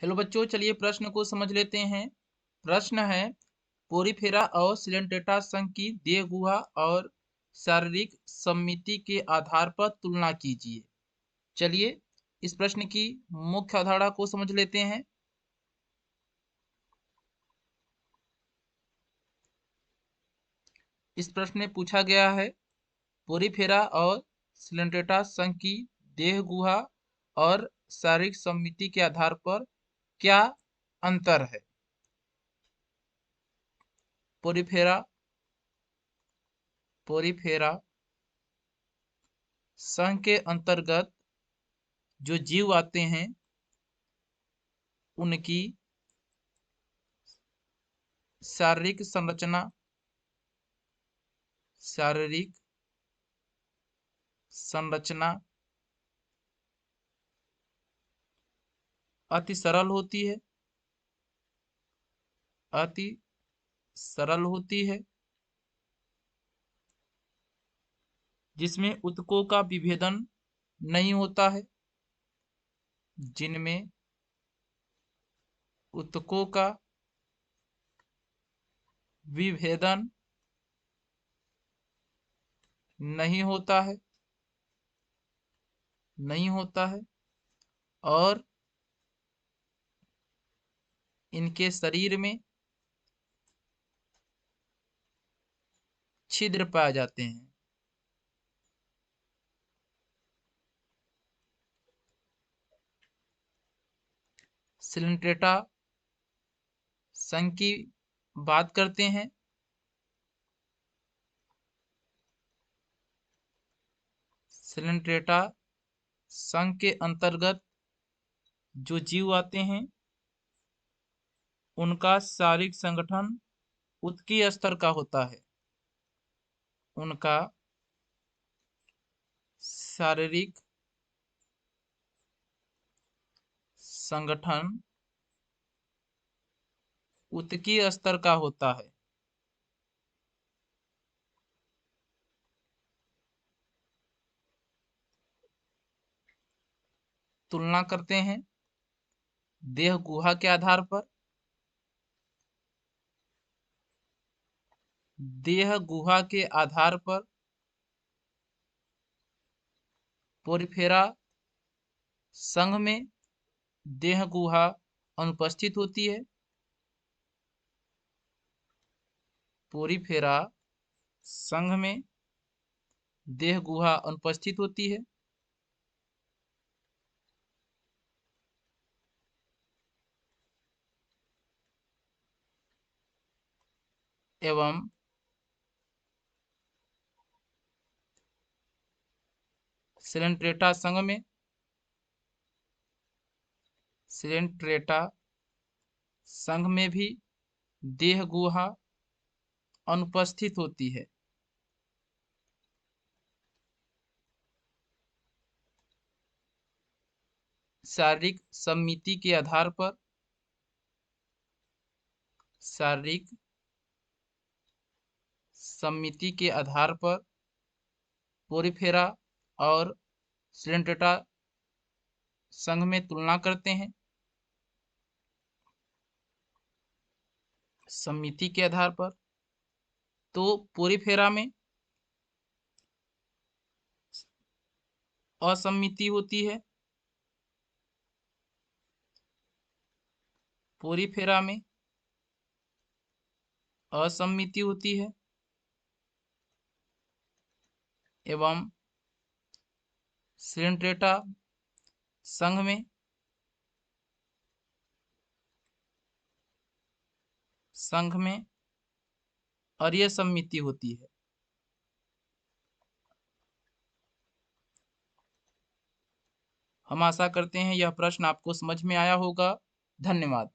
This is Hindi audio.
हेलो बच्चों, चलिए प्रश्न को समझ लेते हैं। प्रश्न है, पोरीफेरा और सिलेंट्रेटा संघ की देह गुहा और शारीरिक सममिति के आधार पर तुलना कीजिए। चलिए इस प्रश्न की मुख्य अवधारणा को समझ लेते हैं। इस प्रश्न में पूछा गया है, पोरीफेरा और सिलेंट्रेटा संघ की देह गुहा और शारीरिक सममिति के आधार पर क्या अंतर है। पोरीफेरा संघ के अंतर्गत जो जीव आते हैं उनकी शारीरिक संरचना अति सरल होती है, जिसमें ऊतकों का विभेदन नहीं होता है। जिनमें ऊतकों का विभेदन नहीं होता है और इनके शरीर में छिद्र पाए जाते हैं। सिलेंट्रेटा संघ की बात करते हैं। सिलेंट्रेटा संघ के अंतर्गत जो जीव आते हैं उनका शारीरिक संगठन उत्कीय स्तर का होता है। उनका शारीरिक संगठन उत्कीय स्तर का होता है। तुलना करते हैं देह गुहा के आधार पर। देह गुहा के आधार पर पोरीफेरा संघ में देह गुहा अनुपस्थित होती है। पोरीफेरा संघ में देह गुहा अनुपस्थित होती है एवं सिलेंट्रेटा संघ में भी देह गुहा अनुपस्थित होती है। शारीरिक सममिति के आधार पर पोरीफेरा और सिलेंट्रेटा संघ में तुलना करते हैं। सममिति के आधार पर तो पोरीफेरा में असम्मिति होती है। पोरीफेरा में असम्मिति होती है एवं सिलेंट्रेटा संघ में अरीय सम्मिति होती है। हम आशा करते हैं यह प्रश्न आपको समझ में आया होगा। धन्यवाद।